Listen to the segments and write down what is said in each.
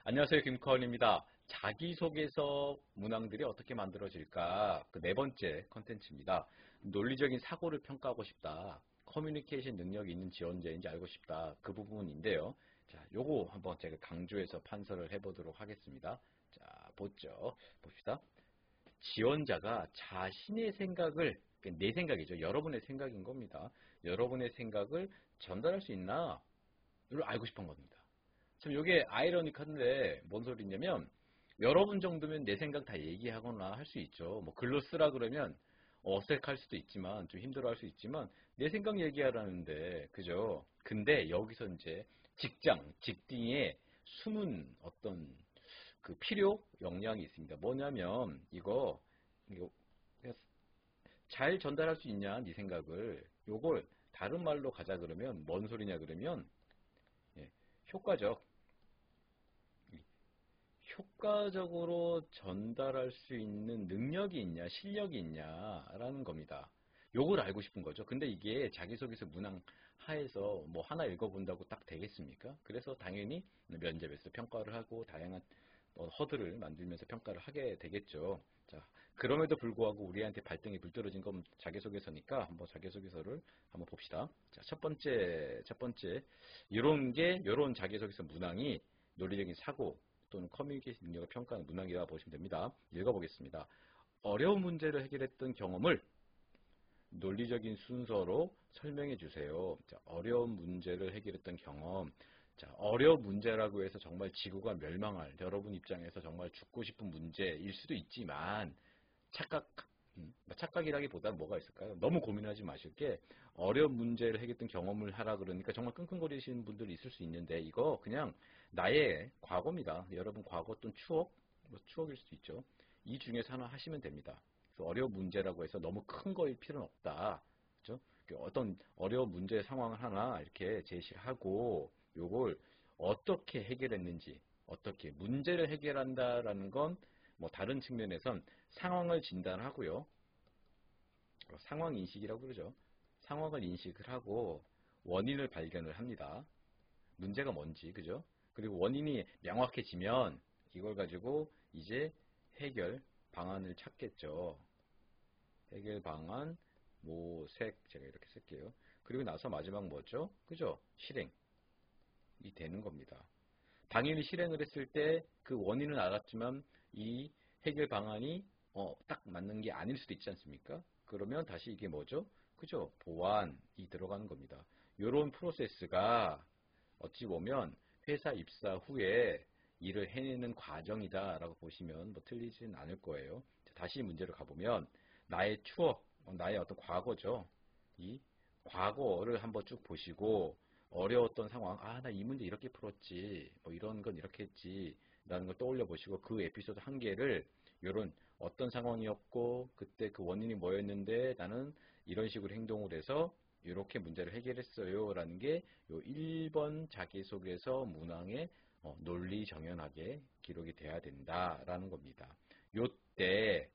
안녕하세요. 김커원입니다. 자기소개서 문항들이 어떻게 만들어질까? 그 네 번째 컨텐츠입니다. 논리적인 사고를 평가하고 싶다. 커뮤니케이션 능력이 있는 지원자인지 알고 싶다. 그 부분인데요. 자, 요거 한번 제가 강조해서 판서를 해보도록 하겠습니다. 자, 봅시다. 지원자가 자신의 생각을, 내 생각이죠. 여러분의 생각인 겁니다. 여러분의 생각을 전달할 수 있나? 를 알고 싶은 겁니다. 참 이게 아이러니한데 뭔 소리냐면 여러분 정도면 내 생각 다 얘기하거나 할 수 있죠. 뭐 글로 쓰라 그러면 어색할 수도 있지만 좀 힘들어할 수 있지만 내 생각 얘기하라는데 그죠? 근데 여기서 이제 직딩의 숨은 어떤 그 필요 역량이 있습니다. 뭐냐면 이거 그냥 잘 전달할 수 있냐 네 생각을 요걸 다른 말로 가자 그러면 뭔 소리냐 그러면 예, 효과적 효과적으로 전달할 수 있는 능력이 있냐, 실력이 있냐라는 겁니다. 요걸 알고 싶은 거죠. 근데 이게 자기소개서 문항 하에서 뭐 하나 읽어본다고 딱 되겠습니까? 그래서 당연히 면접에서 평가를 하고 다양한 허들을 만들면서 평가를 하게 되겠죠. 자, 그럼에도 불구하고 우리한테 발등에 불 떨어진 건 자기소개서니까 한번 자기소개서를 한번 봅시다. 자, 첫 번째, 요런 자기소개서 문항이 논리적인 사고 또는 커뮤니케이션 능력을 평가하는 문항이라고 보시면 됩니다. 읽어보겠습니다. 어려운 문제를 해결했던 경험을 논리적인 순서로 설명해 주세요. 자, 어려운 문제를 해결했던 경험. 자, 어려운 문제라고 해서 정말 지구가 멸망할 여러분 입장에서 정말 죽고 싶은 문제일 수도 있지만 착각이라기보다는 뭐가 있을까요? 너무 고민하지 마실 게 어려운 문제를 해결했던 경험을 하라 그러니까 정말 끙끙거리시는 분들이 있을 수 있는데 이거 그냥 나의 과거입니다. 여러분 과거 또는 추억, 뭐 추억일 수도 있죠. 이 중에서 하나 하시면 됩니다. 그래서 어려운 문제라고 해서 너무 큰 거일 필요는 없다. 그죠? 어떤 어려운 문제 상황을 하나 이렇게 제시하고 요걸 어떻게 해결했는지 어떻게 문제를 해결한다라는 건 뭐 다른 측면에선 상황을 진단하고요. 상황 인식이라고 그러죠. 상황을 인식을 하고 원인을 발견을 합니다. 문제가 뭔지, 그죠? 그리고 원인이 명확해지면 이걸 가지고 이제 해결 방안을 찾겠죠. 해결 방안, 모색, 제가 이렇게 쓸게요. 그리고 나서 마지막 뭐죠? 그죠? 실행이 되는 겁니다. 당연히 실행을 했을 때 그 원인은 알았지만 이 해결 방안이 딱 맞는 게 아닐 수도 있지 않습니까? 그러면 다시 이게 뭐죠? 그죠? 보완이 들어가는 겁니다. 이런 프로세스가 어찌 보면 회사 입사 후에 일을 해내는 과정이다라고 보시면 뭐 틀리진 않을 거예요. 다시 문제로 가보면 나의 추억, 나의 어떤 과거죠. 이 과거를 한번 쭉 보시고 어려웠던 상황, 나 이 문제 이렇게 풀었지, 뭐 이런 건 이렇게 했지, 라는 걸 떠올려 보시고 그 에피소드 한 개를 요런 어떤 상황이었고 그때 그 원인이 뭐였는데 나는 이런 식으로 행동을 해서 이렇게 문제를 해결했어요 라는 게 요 1번 자기소개서 문항에 논리 정연하게 기록이 돼야 된다라는 겁니다. 요때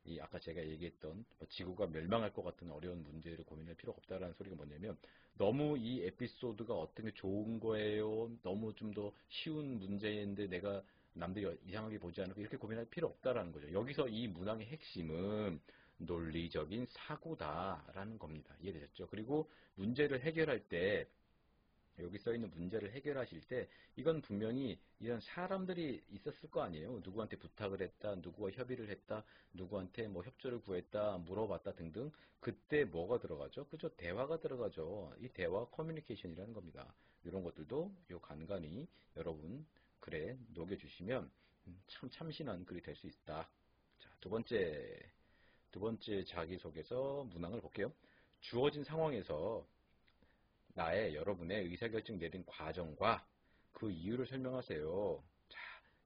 이 아까 제가 얘기했던 뭐 지구가 멸망할 것 같은 어려운 문제를 고민할 필요가 없다라는 소리가 뭐냐면 너무 이 에피소드가 어떤 게 좋은 거예요. 너무 좀 더 쉬운 문제인데 내가 남들이 이상하게 보지 않고 이렇게 고민할 필요 없다라는 거죠. 여기서 이 문항의 핵심은 논리적인 사고다라는 겁니다. 이해되셨죠? 그리고 문제를 해결할 때 여기 써 있는 문제를 해결하실 때 이건 분명히 이런 사람들이 있었을 거 아니에요. 누구한테 부탁을 했다, 누구와 협의를 했다, 누구한테 뭐 협조를 구했다, 물어봤다 등등. 그때 뭐가 들어가죠? 그죠? 대화가 들어가죠. 이 대화 커뮤니케이션이라는 겁니다. 이런 것들도 요 간간히 여러분 글에 녹여주시면 참 참신한 글이 될 수 있다. 자, 두 번째 자기소개서 문항을 볼게요. 주어진 상황에서 여러분의 의사결정 내린 과정과 그 이유를 설명하세요. 자,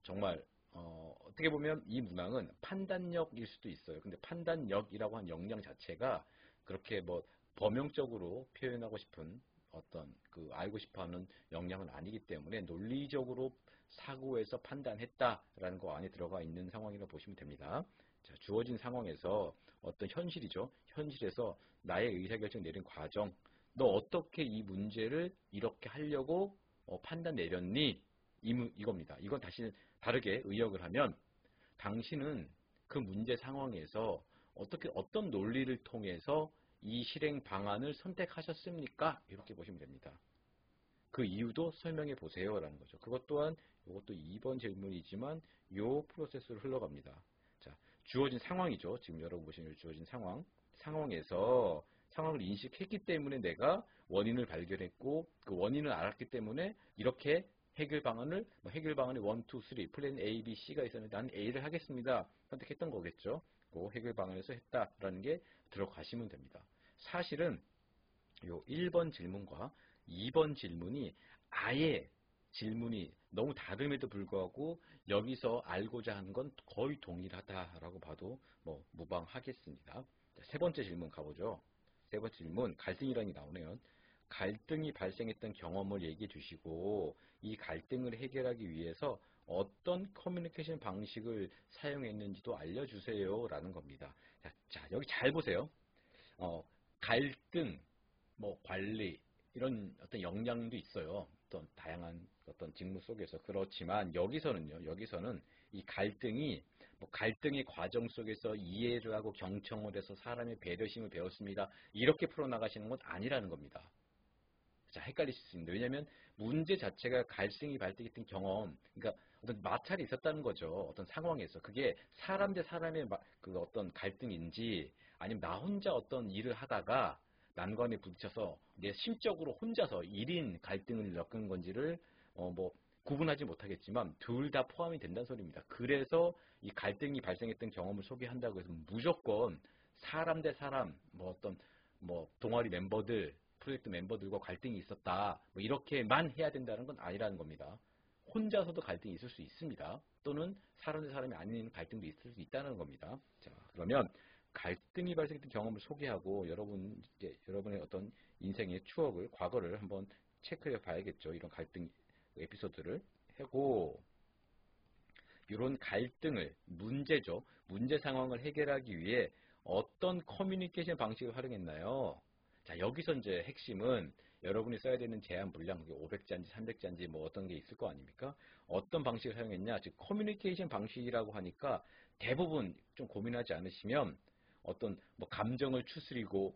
정말 어떻게 보면 이 문항은 판단력일 수도 있어요. 근데 판단력이라고 한 역량 자체가 그렇게 뭐 범용적으로 표현하고 싶은 어떤 그 알고 싶어하는 역량은 아니기 때문에 논리적으로 사고해서 판단했다라는 거 안에 들어가 있는 상황이라고 보시면 됩니다. 자, 주어진 상황에서 어떤 현실이죠. 현실에서 나의 의사결정 내린 과정, 너 어떻게 이 문제를 이렇게 하려고 판단 내렸니? 이겁니다. 이건 다시 다르게 의역을 하면 당신은 그 문제 상황에서 어떤 논리를 통해서 이 실행 방안을 선택하셨습니까? 이렇게 보시면 됩니다. 그 이유도 설명해 보세요라는 거죠. 그것 또한 이것도 2번 질문이지만 요 프로세스로 흘러갑니다. 자, 주어진 상황이죠. 지금 여러분 보시는 주어진 상황에서 상황을 인식했기 때문에 내가 원인을 발견했고 그 원인을 알았기 때문에 이렇게 해결 방안이 1, 2, 3 플랜 A, B, C가 있었는데 난 A를 하겠습니다. 선택했던 거겠죠. 그 해결 방안에서 했다라는 게 들어가시면 됩니다. 사실은 요 1번 질문과 2번 질문이 아예 질문이 너무 다름에도 불구하고 여기서 알고자 하는 건 거의 동일하다라고 봐도 뭐 무방하겠습니다. 자, 세 번째 질문 가보죠. 세 번째 질문, 갈등이라는 게 나오네요. 갈등이 발생했던 경험을 얘기해 주시고 이 갈등을 해결하기 위해서 어떤 커뮤니케이션 방식을 사용했는지도 알려주세요 라는 겁니다. 자, 여기 잘 보세요. 갈등, 관리 이런 어떤 역량도 있어요. 어떤 다양한 어떤 직무 속에서. 그렇지만 여기서는 이 갈등이 갈등의 과정 속에서 이해를 하고 경청을 해서 사람의 배려심을 배웠습니다. 이렇게 풀어나가시는 건 아니라는 겁니다. 자, 헷갈리실 수 있는데, 왜냐하면 문제 자체가 갈등이 발생했던 경험, 그러니까 어떤 마찰이 있었다는 거죠. 어떤 상황에서 그게 사람 대 사람의 그 어떤 갈등인지 아니면 나 혼자 어떤 일을 하다가 난관에 부딪혀서 내 심적으로 혼자서 1인 갈등을 겪은 건지를 구분하지 못하겠지만 둘 다 포함이 된다는 소리입니다. 그래서 이 갈등이 발생했던 경험을 소개한다고 해서 무조건 사람 대 사람, 동아리 멤버들, 프로젝트 멤버들과 갈등이 있었다, 이렇게만 해야 된다는 건 아니라는 겁니다. 혼자서도 갈등이 있을 수 있습니다. 또는 사람 대 사람이 아닌 갈등도 있을 수 있다는 겁니다. 자, 그러면 갈등이 발생했던 경험을 소개하고 여러분의 어떤 인생의 추억을, 과거를 한번 체크해 봐야겠죠. 이런 갈등 에피소드를 하고 이런 갈등을 문제 상황을 해결하기 위해 어떤 커뮤니케이션 방식을 활용했나요? 자, 여기서 이제 핵심은 여러분이 써야 되는 제한 분량, 500자인지 300자인지 어떤 게 있을 거 아닙니까? 어떤 방식을 사용했냐? 즉 커뮤니케이션 방식이라고 하니까 대부분 좀 고민하지 않으시면 어떤 감정을 추스리고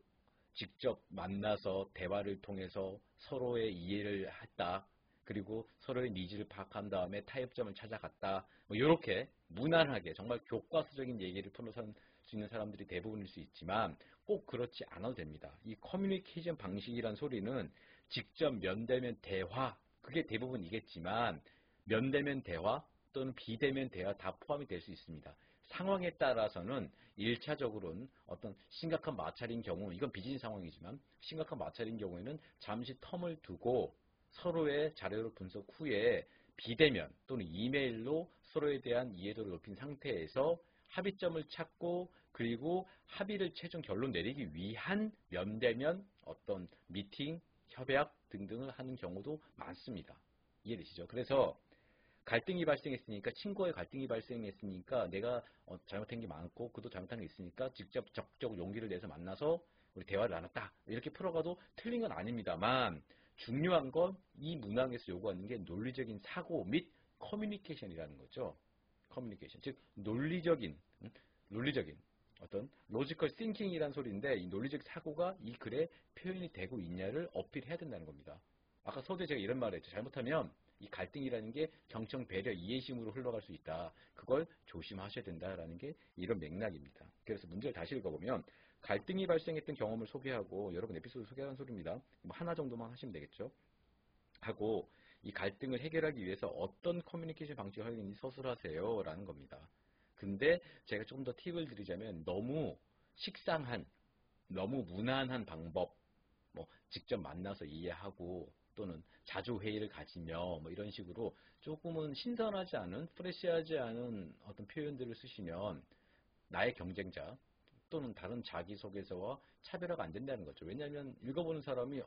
직접 만나서 대화를 통해서 서로의 이해를 했다. 그리고 서로의 니즈를 파악한 다음에 타협점을 찾아갔다. 이렇게 무난하게 정말 교과서적인 얘기를 풀어설 수 있는 사람들이 대부분일 수 있지만 꼭 그렇지 않아도 됩니다. 이 커뮤니케이션 방식이란 소리는 직접 면대면 대화, 그게 대부분이겠지만 면대면 대화 또는 비대면 대화 다 포함이 될 수 있습니다. 상황에 따라서는 1차적으로는 어떤 심각한 마찰인 경우, 이건 비즈니스 상황이지만 심각한 마찰인 경우에는 잠시 텀을 두고 서로의 자료를 분석 후에 비대면 또는 이메일로 서로에 대한 이해도를 높인 상태에서 합의점을 찾고 그리고 합의를 최종 결론 내리기 위한 면대면 어떤 미팅, 협약 등등을 하는 경우도 많습니다. 이해되시죠? 그래서 갈등이 발생했으니까 친구와의 갈등이 발생했으니까 내가 잘못한 게 많고 그도 잘못한 게 있으니까 직접 적극적으로 용기를 내서 만나서 우리 대화를 나눴다. 이렇게 풀어가도 틀린 건 아닙니다만 중요한 건 이 문항에서 요구하는 게 논리적인 사고 및 커뮤니케이션이라는 거죠. 커뮤니케이션. 즉 논리적인 어떤 로지컬 싱킹이라는 소리인데 이 논리적 사고가 이 글에 표현이 되고 있냐를 어필해야 된다는 겁니다. 아까 서두에 제가 이런 말을 했죠. 잘못하면 이 갈등이라는 게 경청, 배려, 이해심으로 흘러갈 수 있다. 그걸 조심하셔야 된다라는 게 이런 맥락입니다. 그래서 문제를 다시 읽어보면 갈등이 발생했던 경험을 소개하고 여러분 에피소드 소개하는 소리입니다. 하나 정도만 하시면 되겠죠. 하고 이 갈등을 해결하기 위해서 어떤 커뮤니케이션 방식을 활용했는지 서술하세요 라는 겁니다. 근데 제가 조금 더 팁을 드리자면 너무 식상한, 너무 무난한 방법, 직접 만나서 이해하고 또는 자주 회의를 가지며 이런 식으로 조금은 신선하지 않은, 프레시하지 않은 어떤 표현들을 쓰시면 나의 경쟁자 또는 다른 자기소개서와 차별화가 안 된다는 거죠. 왜냐하면 읽어보는 사람이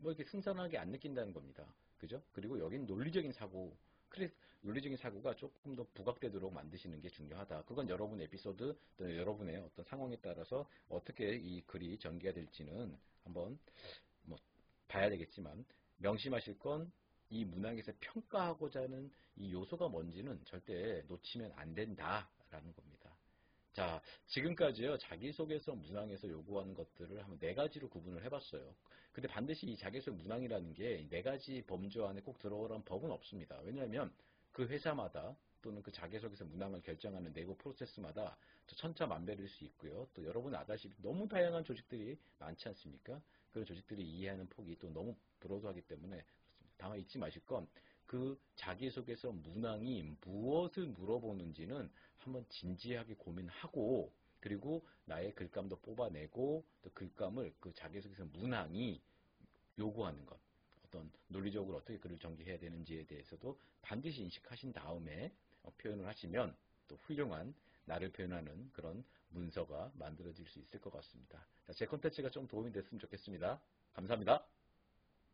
이렇게 신선하게 안 느낀다는 겁니다. 그죠? 그리고 여긴 논리적인 사고, 논리적인 사고가 조금 더 부각되도록 만드시는 게 중요하다. 그건 여러분의 에피소드 또는 여러분의 어떤 상황에 따라서 어떻게 이 글이 전개가 될지는 한번 봐야 되겠지만 명심하실 건 이 문항에서 평가하고자 하는 이 요소가 뭔지는 절대 놓치면 안 된다라는 겁니다. 자, 지금까지요, 자기소개서 문항에서 요구하는 것들을 한 4가지로 구분을 해봤어요. 근데 반드시 이 자기소개 문항이라는 게 4가지 범주 안에 꼭 들어오라는 법은 없습니다. 왜냐하면 그 회사마다 또는 그 자기소개서 문항을 결정하는 내부 프로세스마다 또 천차만별일 수 있고요. 또 여러분 아다시피 너무 다양한 조직들이 많지 않습니까? 그런 조직들이 이해하는 폭이 또 너무 브로드하기 때문에 그렇습니다. 다만 잊지 마실 건 그 자기소개서 문항이 무엇을 물어보는지는 한번 진지하게 고민하고, 그리고 나의 글감도 뽑아내고, 또 글감을 그 자기소개서 문항이 요구하는 것, 어떤 논리적으로 어떻게 글을 전개해야 되는지에 대해서도 반드시 인식하신 다음에 표현을 하시면 또 훌륭한 나를 표현하는 그런 문서가 만들어질 수 있을 것 같습니다. 자, 제 콘텐츠가 좀 도움이 됐으면 좋겠습니다. 감사합니다.